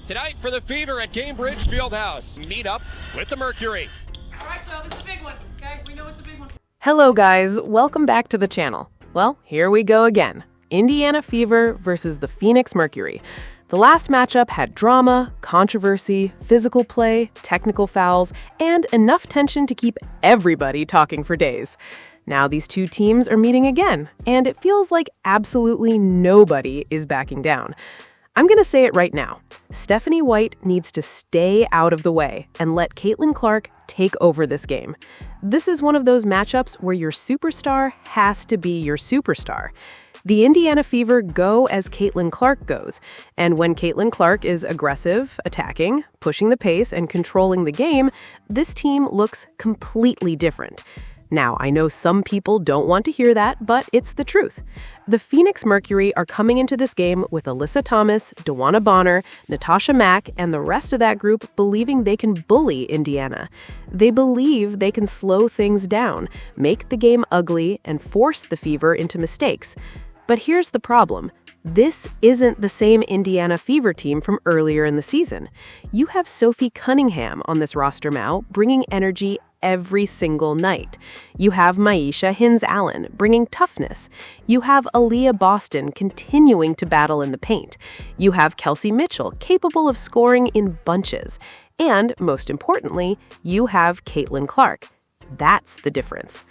Tonight for the Fever at Cambridge Fieldhouse. Meet up with the Mercury. All right, so this is a big one, okay? We know it's a big one. Hello guys, welcome back to the channel. Well, here we go again. Indiana Fever versus the Phoenix Mercury. The last matchup had drama, controversy, physical play, technical fouls, and enough tension to keep everybody talking for days. Now these two teams are meeting again, and it feels like absolutely nobody is backing down. I'm going to say it right now. Stephanie White needs to stay out of the way and let Caitlin Clark take over this game. This is one of those matchups where your superstar has to be your superstar. The Indiana Fever go as Caitlin Clark goes, and when Caitlin Clark is aggressive, attacking, pushing the pace, and controlling the game, this team looks completely different. Now, I know some people don't want to hear that, but it's the truth. The Phoenix Mercury are coming into this game with Alyssa Thomas, Dewana Bonner, Natasha Mack, and the rest of that group believing they can bully Indiana. They believe they can slow things down, make the game ugly, and force the Fever into mistakes. But here's the problem. This isn't the same Indiana Fever team from earlier in the season. You have Sophie Cunningham on this roster now, bringing energy every single night. You have Myisha Hines-Allen bringing toughness. You have Aaliyah Boston continuing to battle in the paint. You have Kelsey Mitchell capable of scoring in bunches. And most importantly, you have Caitlin Clark. That's the difference.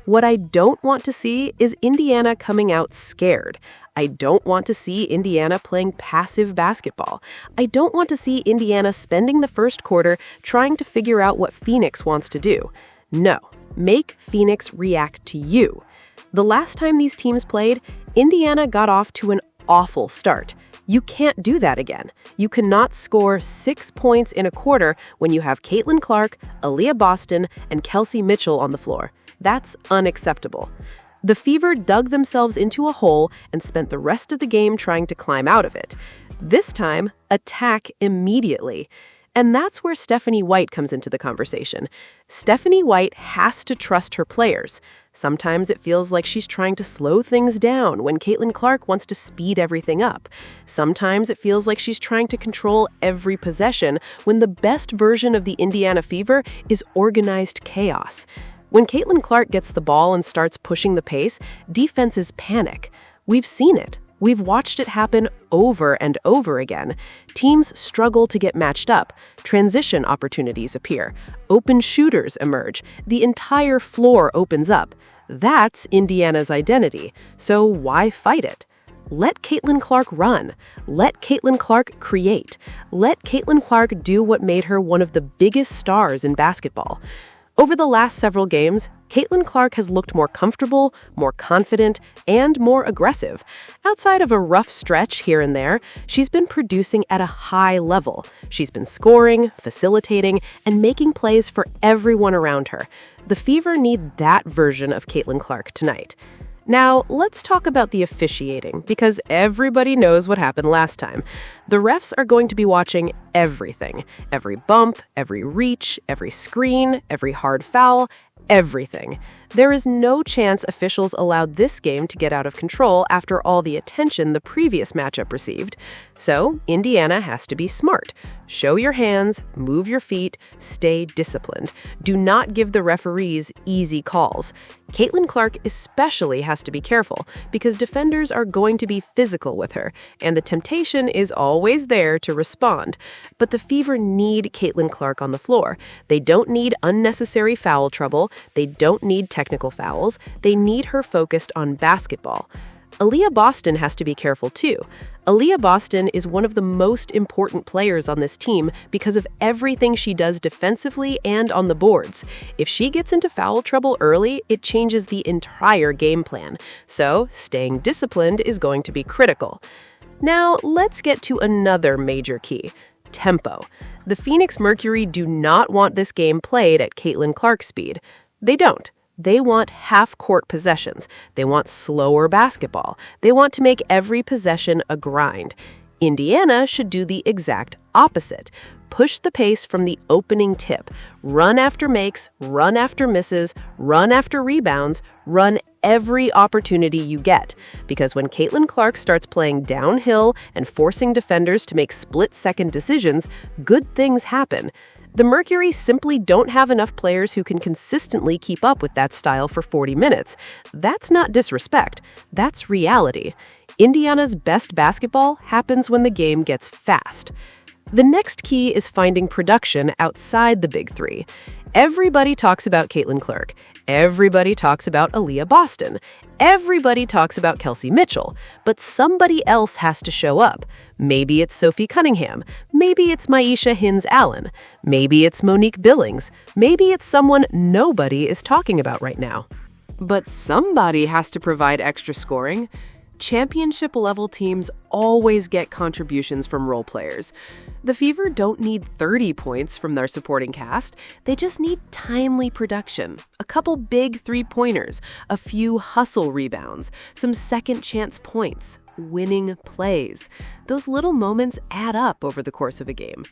What I don't want to see is Indiana coming out scared. I don't want to see Indiana playing passive basketball. I don't want to see Indiana spending the first quarter trying to figure out what Phoenix wants to do. No, make Phoenix react to you. The last time these teams played, Indiana got off to an awful start. You can't do that again. You cannot score 6 points in a quarter when you have Caitlin Clark, Aaliyah Boston, and Kelsey Mitchell on the floor. That's unacceptable. The Fever dug themselves into a hole and spent the rest of the game trying to climb out of it. This time, attack immediately. And that's where Stephanie White comes into the conversation. Stephanie White has to trust her players. Sometimes it feels like she's trying to slow things down when Caitlin Clark wants to speed everything up. Sometimes it feels like she's trying to control every possession when the best version of the Indiana Fever is organized chaos. When Caitlin Clark gets the ball and starts pushing the pace, defenses panic. We've seen it. We've watched it happen over and over again. Teams struggle to get matched up. Transition opportunities appear. Open shooters emerge. The entire floor opens up. That's Indiana's identity. So why fight it? Let Caitlin Clark run. Let Caitlin Clark create. Let Caitlin Clark do what made her one of the biggest stars in basketball. Over the last several games, Caitlin Clark has looked more comfortable, more confident, and more aggressive. Outside of a rough stretch here and there, she's been producing at a high level. She's been scoring, facilitating, and making plays for everyone around her. The Fever need that version of Caitlin Clark tonight. Now, let's talk about the officiating, because everybody knows what happened last time. The refs are going to be watching everything. Every bump, every reach, every screen, every hard foul, everything. There is no chance officials allowed this game to get out of control after all the attention the previous matchup received. So, Indiana has to be smart. Show your hands, move your feet, stay disciplined. Do not give the referees easy calls. Caitlin Clark especially has to be careful because defenders are going to be physical with her, and the temptation is always there to respond. But the Fever need Caitlin Clark on the floor. They don't need unnecessary foul trouble. They don't need technical fouls. They need her focused on basketball. Aaliyah Boston has to be careful too. Aaliyah Boston is one of the most important players on this team because of everything she does defensively and on the boards. If she gets into foul trouble early, it changes the entire game plan. So, staying disciplined is going to be critical. Now, let's get to another major key: tempo. The Phoenix Mercury do not want this game played at Caitlin Clark's speed. They don't. They want half-court possessions. They want slower basketball. They want to make every possession a grind. Indiana should do the exact opposite. Push the pace from the opening tip. Run after makes, run after misses, run after rebounds, run every opportunity you get. Because when Caitlin Clark starts playing downhill and forcing defenders to make split-second decisions, good things happen. The Mercury simply don't have enough players who can consistently keep up with that style for 40 minutes. That's not disrespect. That's reality. Indiana's best basketball happens when the game gets fast. The next key is finding production outside the big three. Everybody talks about Caitlin Clark. Everybody talks about Aaliyah Boston. Everybody talks about Kelsey Mitchell. But somebody else has to show up. Maybe it's Sophie Cunningham. Maybe it's hines-allen. Maybe it's Monique Billings. Maybe it's someone nobody is talking about right now. But somebody has to provide extra scoring. Championship-level teams always get contributions from role players. The Fever don't need 30 points from their supporting cast. They just need timely production, a couple big three-pointers, a few hustle rebounds, some second-chance points, winning plays. Those little moments add up over the course of a game.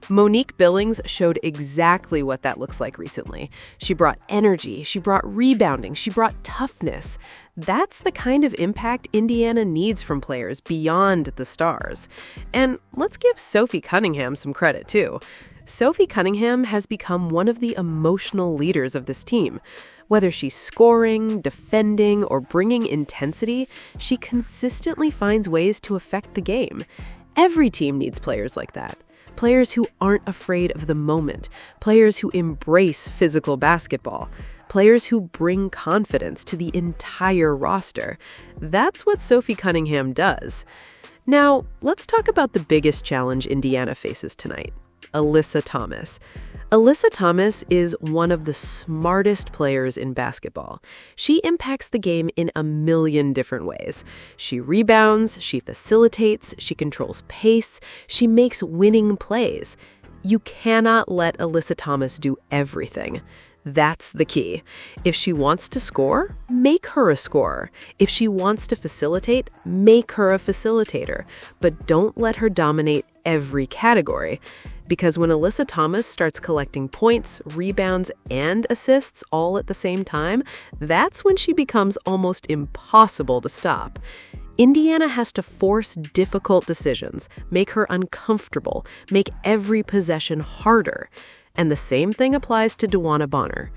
Monique Billings showed exactly what that looks like recently. She brought energy, she brought rebounding, she brought toughness. That's the kind of impact Indiana needs from players beyond the stars. And let's give Sophie Cunningham some credit, too. Sophie Cunningham has become one of the emotional leaders of this team. Whether she's scoring, defending, or bringing intensity, she consistently finds ways to affect the game. Every team needs players like that. Players who aren't afraid of the moment, players who embrace physical basketball, players who bring confidence to the entire roster. That's what Sophie Cunningham does. Now, let's talk about the biggest challenge Indiana faces tonight, Alyssa Thomas. Alyssa Thomas is one of the smartest players in basketball. She impacts the game in a million different ways. She rebounds, she facilitates, she controls pace, she makes winning plays. You cannot let Alyssa Thomas do everything. That's the key. If she wants to score, make her a scorer. If she wants to facilitate, make her a facilitator. But don't let her dominate every category. Because when Alyssa Thomas starts collecting points, rebounds, and assists all at the same time, that's when she becomes almost impossible to stop. Indiana has to force difficult decisions, make her uncomfortable, make every possession harder. And the same thing applies to DeWanna Bonner.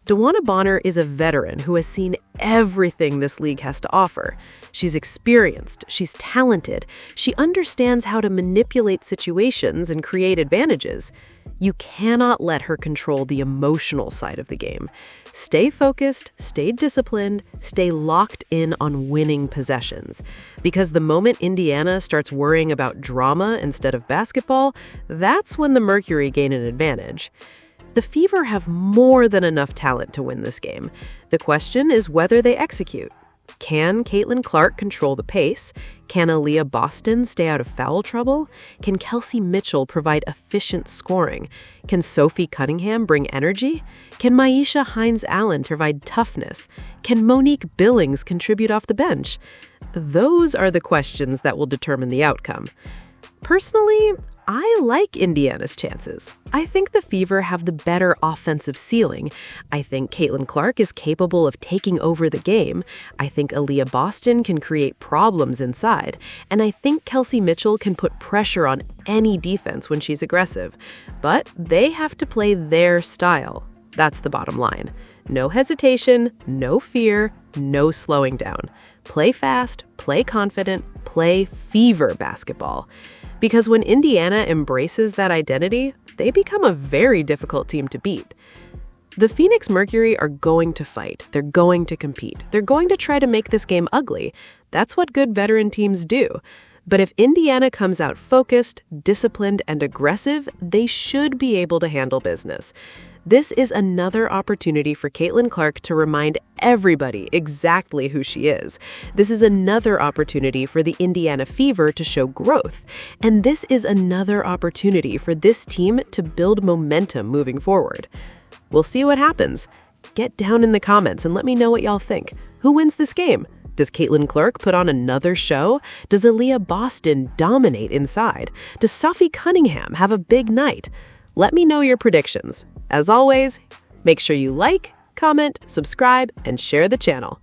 DeWanna Bonner is a veteran who has seen everything this league has to offer. She's experienced, she's talented, she understands how to manipulate situations and create advantages. You cannot let her control the emotional side of the game. Stay focused, stay disciplined, stay locked in on winning possessions. Because the moment Indiana starts worrying about drama instead of basketball, that's when the Mercury gain an advantage. The Fever have more than enough talent to win this game. The question is whether they execute. Can Caitlin Clark control the pace? Can Aaliyah Boston stay out of foul trouble? Can Kelsey Mitchell provide efficient scoring? Can Sophie Cunningham bring energy? Can hines-allen provide toughness? Can Monique Billings contribute off the bench? Those are the questions that will determine the outcome. Personally, I like Indiana's chances. I think the Fever have the better offensive ceiling. I think Caitlin Clark is capable of taking over the game. I think Aaliyah Boston can create problems inside. And I think Kelsey Mitchell can put pressure on any defense when she's aggressive. But they have to play their style. That's the bottom line. No hesitation, no fear, no slowing down. Play fast, play confident, play Fever basketball. Because when Indiana embraces that identity, they become a very difficult team to beat. The Phoenix Mercury are going to fight. They're going to compete. They're going to try to make this game ugly. That's what good veteran teams do. But if Indiana comes out focused, disciplined, and aggressive, they should be able to handle business. This is another opportunity for Caitlin Clark to remind everybody exactly who she is. This is another opportunity for the Indiana Fever to show growth. And this is another opportunity for this team to build momentum moving forward. We'll see what happens. Get down in the comments and let me know what y'all think. Who wins this game? Does Caitlin Clark put on another show? Does Aaliyah Boston dominate inside? Does Sophie Cunningham have a big night? Let me know your predictions. As always, make sure you like, comment, subscribe, and share the channel.